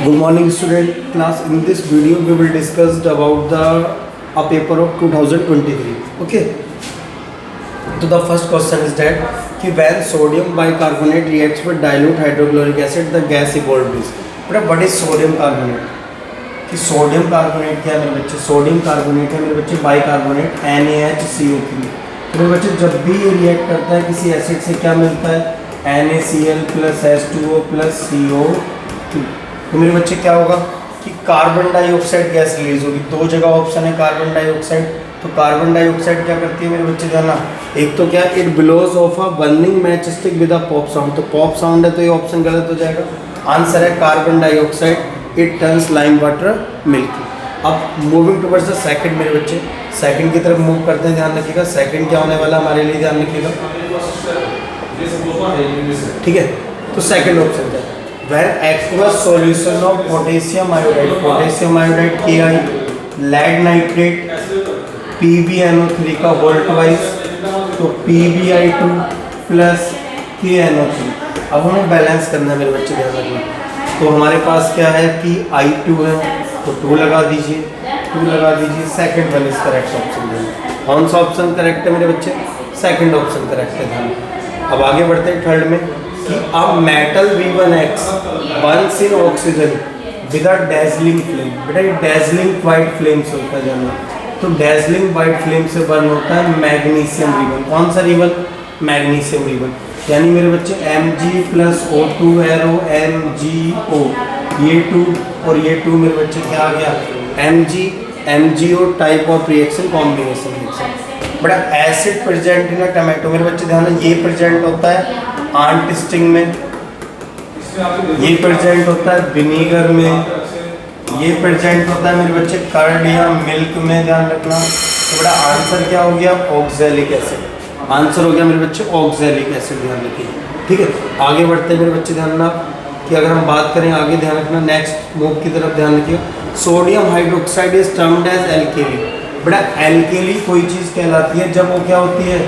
Good morning student class. In this video we will discuss about a paper of 2023. Okay. So the first question is that कि when sodium bicarbonate reacts with dilute hydrochloric acid the gas evolved is. But what is sodium carbonate? कि sodium carbonate क्या है मेरे बच्चे? Sodium carbonate है मेरे बच्चे bicarbonate NaHCO3। तो मेरे बच्चे जब भी ये रिएक्ट करता है किसी एसिड से क्या मिलता है? NaCl plus H2O plus CO2। तो मेरे बच्चे क्या होगा कि कार्बन डाइऑक्साइड गैस रिलीज होगी। दो जगह ऑप्शन है कार्बन डाइऑक्साइड। तो कार्बन डाइऑक्साइड क्या करती है मेरे बच्चे ध्यान, एक तो क्या it blows off a burning match stick with a pop sound. तो पॉप साउंड है तो ये ऑप्शन गलत हो जाएगा। आंसर है carbon dioxide it turns lime water milk. अब मूविंग टुवर्ड्स द सेकंड मेरे बच्चे, सेकंड की तरफ मूव करते हैं। ध्यान रखिएगा सेकंड क्या होने वाला हमारे लिए, ध्यान रखिएगा। ठीक है, तो सेकंड ऑप्शन क्या है? When aqueous solution of potassium iodide Ki, lead nitrate PbNO3 का होल ट्वाइस, तो PbI2 प्लस KNO3। अब हमें बैलेंस करना है मेरे बच्चे, ध्यान रखना। तो हमारे पास क्या है कि I2 है तो 2 लगा दीजिए, 2 लगा दीजिए। Second one is correct option देना। कौन सा ऑप्शन करेक्ट है मेरे बच्चे? सेकंड ऑप्शन करेक्ट है। ध्यान। अब आगे बढ़ते हैं थर्ड में कि अब metal V1X Burns in oxygen with a dazzling flame. बेटा ये डैजलिंग वाइट फ्लेम से होता है जानना। तो डैजलिंग वाइट फ्लेम से बर्न होता है मैग्नीशियम रिबन। कौन सा रिबन? Magnesium ribbon. यानी मेरे बच्चे Mg plus O2 arrow MgO, ये 2 और ये 2 मेरे बच्चे क्या आ गया? MgO type of reaction combination reaction. बड़ा एसिड प्रेजेंट इन टमाटो मेरे बच्चे ध्यान, ये प्रेजेंट होता है आंट स्टिंग में, ये प्रेजेंट होता है विनीगर में, ये प्रेजेंट होता है मेरे बच्चे कर्ड या मिल्क में, ध्यान रखना। तो बड़ा आंसर क्या हो गया? Oxalic acid. आंसर हो गया मेरे बच्चे ऑक्सैलिक एसिड, ध्यान रखिए। ठीक है, आगे बढ़ते हैं मेरे बच्चे ध्यान रखना कि अगर हम बात करें आगे, ध्यान रखना नेक्स्ट मूव की तरफ ध्यान रखिए। Sodium hydroxide is termed as alkali. बड़ा एल्केली कोई चीज़ कहलाती है जब वो क्या होती है?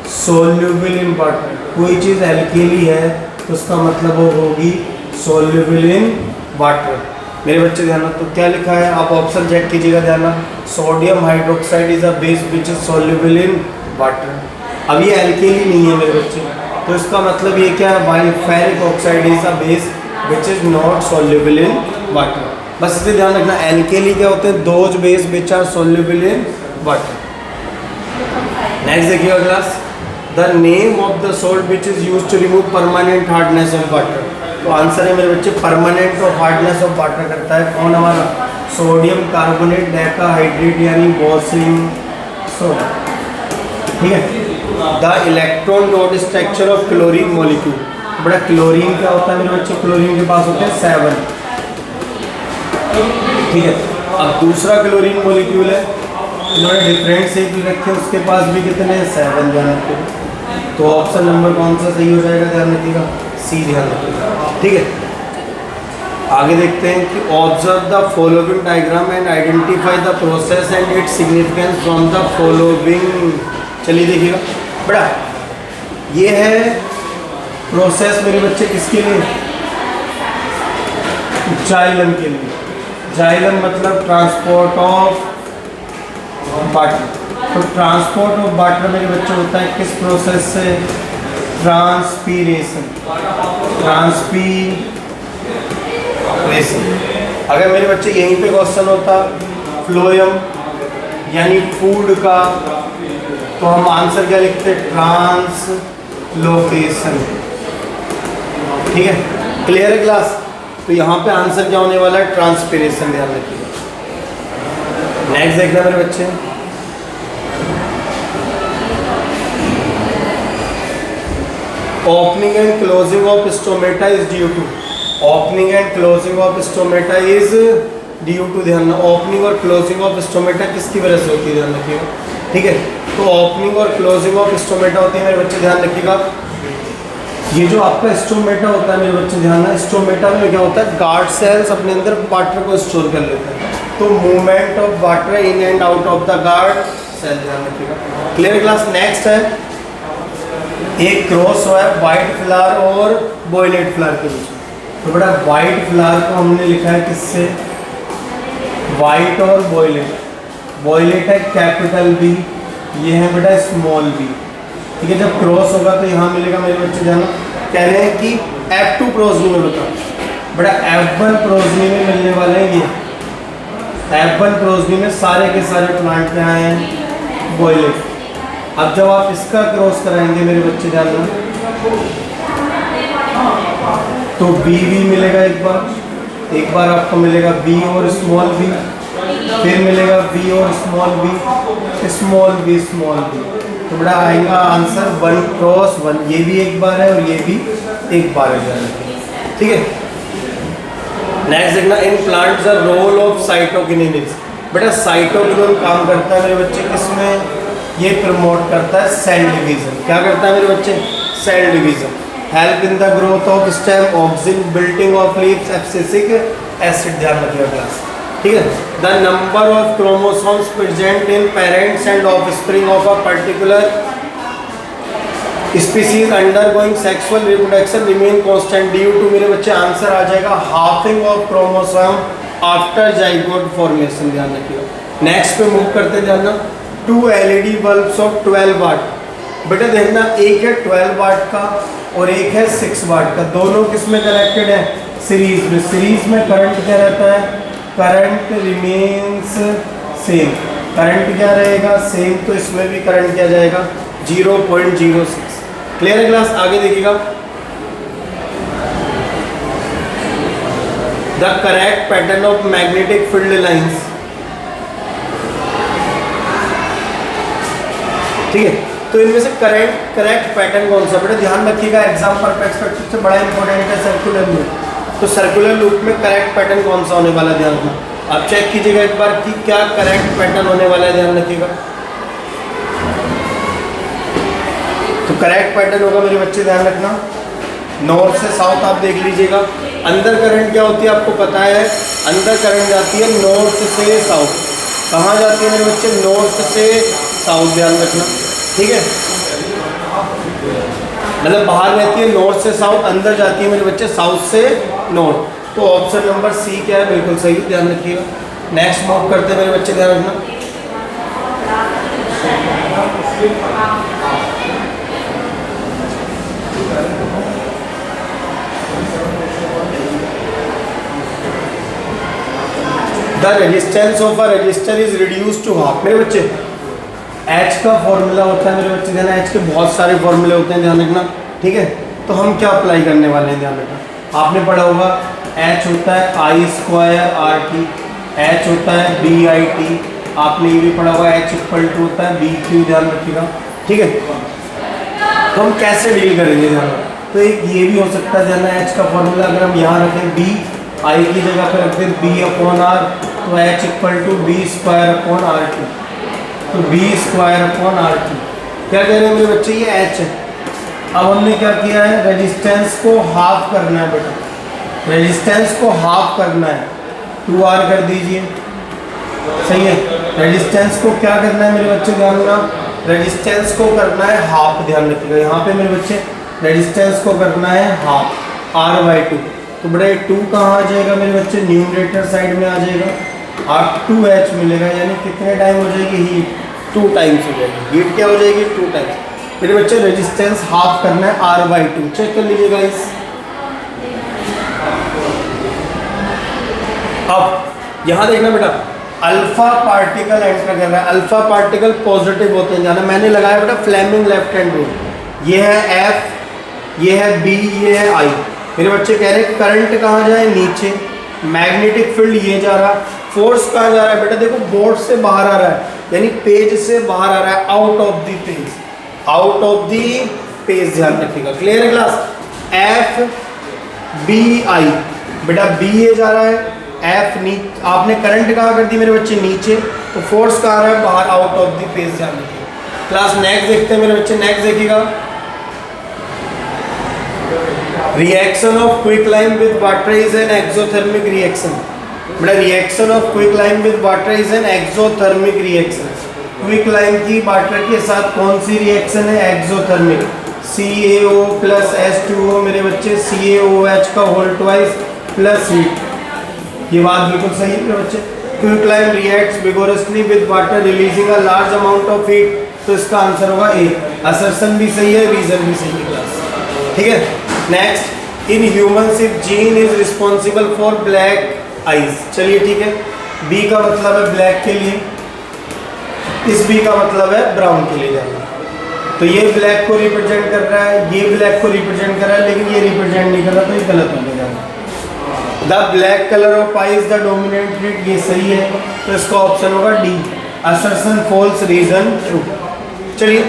Soluble in water. कोई चीज़ एल्केली है तो उसका मतलब वो होगी सोल्यूबल इन वाटर। मेरे बच्चे ध्यान रखो तो क्या लिखा है, आप ऑप्शन चेक कीजिएगा ध्यान रखना। Sodium hydroxide is a base which is soluble in water. अब ये एल्केली नहीं है मेरे बच्चे, तो इसका मतलब ये क्या है? While ferric oxide is a base which is not soluble in water. बस इसे ध्यान रखना, एल्केली क्या होते हैं? Those base which are soluble in water. Next देखिएगा class, the name of the salt which is use to remove permanent hardness of water. तो answer है मेरे बच्चे permanent of hardness of water करता है कौन हमारा? सोडियम कार्बोनेट डेकाहाइड्रेट यानी बोसिंग सोडा। ठीक है, the electron dot structure of chlorine molecule. बड़ा क्लोरीन क्या होता है मेरे बच्चे? क्लोरीन के पास होते हैं 7। ठीक है, अब दूसरा क्लोरीन मॉलिक्यूल है, इन्होंने डिफरेंट शेप रखे, उसके पास भी कितने हैं? 7। ध्यान रखिएगा। तो ऑप्शन नंबर कौन सा सही हो जाएगा? ध्यान रखिएगा सी, ध्यान रखिएगा। ठीक है, आगे देखते हैं कि observe the following diagram and identify the process and its significance from the following. चलिए देखिएगा, बड़ा ये है प्रोसेस मेरे बच्चे किसके लिए? जाइलम के लिए। जाइलम मतलब ट्रांसपोर्ट ऑफ वाटर। तो ट्रांसपोर्ट ऑफ वाटर मेरे बच्चे होता है किस प्रोसेस से? ट्रांसपीरेशन। ट्रांसपीरेशन। अगर मेरे बच्चे यहीं पे क्वेश्चन होता फ्लोएम यानी फूड का, तो हम आंसर क्या लिखते? ट्रांसलोकेशन। ठीक है, क्लियर है क्लास? तो यहाँ पे आंसर क्या होने वाला है? ट्रांसपीरेशन, ध्यान रखिएगा। नेक्स्ट देखना मेरे बच्चे, opening and closing of stomata is due to. Opening and closing of stomata is due to, ध्यान, ओपनिंग और क्लोजिंग ऑफ स्टोमेटा किसकी वजह से होती है? ध्यान रखिएगा। ठीक है, तो ओपनिंग और क्लोजिंग ऑफ स्टोमेटा होती है मेरे बच्चे, ध्यान रखिएगा। ये जो आपका स्टोमेटा होता है मेरे बच्चे ध्यान ना, स्टोमेटा में क्या होता है? गार्ड सेल्स अपने अंदर वाटर को स्टोर कर लेते हैं। तो movement of water in and out of the guard cell, ध्यान रखिएगा। Clear class? नेक्स्ट है एक क्रॉस हुआ है वाइट फ्लावर और वॉयलेट फ्लावर के बीच में। तो बेटा वाइट फ्लावर को हमने लिखा है किससे, वाइट और वॉयलेट। वॉयलेट है कैपिटल बी, ये है बेटा स्मॉल बी। ठीक है, जब क्रॉस होगा तो यहाँ मिलेगा मेरे बच्चे जाना। कह रहे हैं कि F2 प्रोजनी में बता बेटा F1 प्रोजनी में मिलने वाले हैं ये। F1 प्रोजनी में सारे के सारे प्लांट क्या हैं, वॉयलेट। अब जब आप इसका क्रॉस कराएंगे मेरे बच्चे जानना, तो बी भी मिलेगा एक बार आपको मिलेगा बी और स्मॉल बी, फिर मिलेगा बी और small B, small B small B. तो बड़ा आएगा आंसर 1 क्रॉस 1। ये भी एक बार है और ये भी एक बार है। ठीक है, नेक्स्ट देखना, in plants the role of cytokinesis. बेटा साइटोकिन काम करता है मेरे बच्चे किसमें, ये प्रमोट करता है सेल डिवीजन। क्या करता है मेरे बच्चे, cell division. Help in the growth of stem, auxin, building of leaves, abscisic acid. ध्यान रखिएगा क्लास। ठीक है, the number of chromosomes present in parents and offspring of a particular species undergoing sexual reproduction remain constant due to, मेरे बच्चे answer आ जाएगा halving of chromosome after zygote formation. ध्यान रखिएगा। नेक्स्ट पे मूव करते जाना, 2 LED बल्ब्स ऑफ 12 वाट। बेटा देखना, एक है 12 वाट का और एक है 6 वाट का, दोनों किस में कनेक्टेड है, सीरीज में। सीरीज में करंट क्या रहता है, करंट रिमेन्स सेम। करंट क्या रहेगा, सेम। तो इसमें भी करंट क्या जाएगा, 0.06। क्लियर है क्लास। आगे देखिएगा, the correct pattern of magnetic field lines. ठीक है, तो इनमें से करेक्ट पैटर्न कौन सा, बेटा ध्यान रखिएगा, एग्जाम परस्पेक्टिव से बड़ा इंपॉर्टेंट है सर्कुलर लूप। तो सर्कुलर लूप में करेक्ट पैटर्न कौन सा होने वाला है, ध्यान रखना। आप चेक कीजिएगा एक बार कि क्या करेक्ट पैटर्न होने वाला है, ध्यान रखिएगा। तो करेक्ट पैटर्न होगा मेरे बच्चे, ध्यान रखना, नॉर्थ से साउथ। आप देख लीजिएगा, अंदर करंट क्या होती है आपको पता है, अंदर करंट जाती है नॉर्थ से साउथ। कहाँ जाती है मेरे बच्चे, नॉर्थ से साउथ। ध्यान रखना। ठीक है, मतलब बाहर रहती है नॉर्थ से साउथ, अंदर जाती है मेरे बच्चे साउथ से नॉर्थ। तो ऑप्शन नंबर सी क्या है, बिल्कुल सही। ध्यान रखिएगा। नेक्स्ट मूव करते हैं मेरे बच्चे, ध्यान रखना। The resistance of a resistor is reduce to half. मेरे बच्चे H का फॉर्मूला होता है मेरे बच्चे, ध्यान, H के बहुत सारे फॉर्मूले होते हैं, ध्यान रखना। ठीक है, तो हम क्या अप्लाई करने वाले हैं, ध्यान रखना। आपने पढ़ा होगा H होता है I²RT, H होता है BIT। आपने ये भी पढ़ा होगा H = होता है BQ। ध्यान रखिएगा। ठीक है, तो हम कैसे डील करेंगे, ध्यान। तो एक ये भी हो सकता है, ध्यान, H का फॉर्मूला अगर हम यहाँ रखें B, I की जगह पर रखते हैं B/R, तो H = B²/RT। तो B²/RT। क्या कह रहे हैं मेरे बच्चे, ये H है। अब हमने क्या किया है, रेजिस्टेंस को हाफ करना है बेटा, रेजिस्टेंस को हाफ करना है, 2R कर दीजिए। सही है, रेजिस्टेंस को क्या करना है मेरे बच्चे, ध्यान रखना, रेजिस्टेंस को करना है हाफ। ध्यान रखिएगा, यहाँ पे मेरे बच्चे रेजिस्टेंस को करना है हाफ, R/2। तो बेटा 2 कहाँ आ जाएगा मेरे बच्चे, न्यूमरेटर साइड में आ जाएगा, और 2H मिलेगा। यानी कितने टाइम हो जाएगी हीट, 2 टाइम्स हो जाएगी हीट। क्या हो जाएगी, 2 टाइम्स। मेरे बच्चे रेजिस्टेंस हाफ करना है R/2। चेक कर लीजिएगा इस। अब यहाँ देखना बेटा, अल्फा पार्टिकल एंटर कर रहा है। अल्फा पार्टिकल पॉजिटिव होते हैं, जाना मैंने लगाया बेटा फ्लेमिंग लेफ्ट हैंड रूल। ये है F, ये है B, ये है I। मेरे बच्चे कह रहे हैं करंट कहाँ जाए, नीचे। मैग्नेटिक फील्ड ये जा रहा, फोर्स कहाँ जा रहा है बेटा, देखो बोर्ड से बाहर आ रहा है, यानी पेज से बाहर आ रहा है, out of the page, out of the page. ध्यान रखिएगा। क्लियर है क्लास। FBI बेटा B ये जा रहा है, F नीचे। आपने करंट कहाँ कर दी मेरे बच्चे, नीचे। तो फोर्स कहाँ आ रहा है, बाहर, आउट ऑफ द पेज। ध्यान रखिएगा क्लास। नेक्स्ट देखते हैं मेरे बच्चे, नेक्स्ट देखिएगा, reaction of quicklime with water is an exothermic reaction. बेटा reaction of quicklime with water is an exothermic reaction. Quicklime की वाटर के साथ कौन सी रिएक्शन है, एक्सोथर्मिक। CaO प्लस H2O मेरे बच्चे CaOH का होल ट्वाइस प्लस हीट। ये बात बिल्कुल सही है मेरे बच्चे। Quicklime reacts vigorously with water releasing a large amount of heat, तो इसका आंसर होगा ए। असर्शन भी सही है, रीजन भी सही है क्लास। ठीक है, next, in humans if gene is responsible for black eyes. चलिए ठीक है, बी का मतलब है ब्लैक के लिए, इस बी का मतलब है ब्राउन के लिए जाना। तो ये ब्लैक को रिप्रेजेंट कर रहा है, ये ब्लैक को रिप्रेजेंट कर रहा है, लेकिन ये रिप्रेजेंट नहीं कर रहा, तो ये गलत हो जाएगा। The black colour of eye is the dominant trait, ये सही है, तो इसका ऑप्शन होगा D. Assertion false, reason true. चलिए,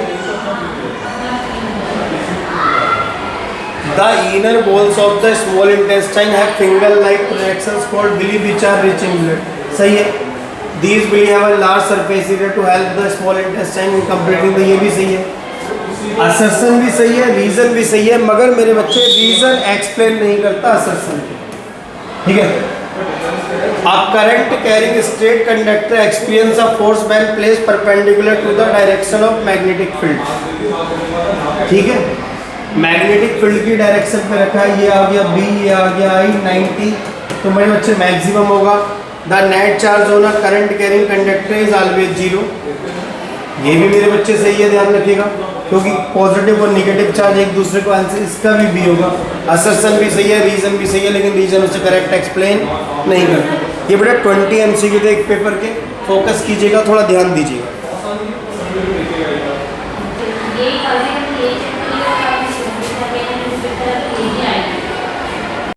the inner walls of the small intestine have finger like projections called villi which are rich in blood. सही है, these villi have a large surface area to help the small intestine in completing, तो ये भी सही है। Assertion भी सही है, रीजन भी सही है, मगर मेरे बच्चे रीजन एक्सप्लेन नहीं करता असर्शन। ठीक है, a current carrying straight conductor experience a force when placed perpendicular to the direction of magnetic field। ठीक है, मैग्नेटिक फील्ड की डायरेक्शन पे रखा है, ये आ गया बी, ये आ गया आई 90, तो मेरे बच्चे मैक्सिमम होगा। The net charge on a current carrying conductor is always zero, ये भी मेरे बच्चे सही है, ध्यान रखिएगा, क्योंकि पॉजिटिव और नेगेटिव चार्ज एक दूसरे को आंसर, इसका भी बी होगा। असर्शन भी सही है, रीजन भी सही है, लेकिन रीजन उसे करेक्ट एक्सप्लेन नहीं करता। ये बेटा 20 MCQ थे एक पेपर के, फोकस कीजिएगा, थोड़ा ध्यान दीजिएगा।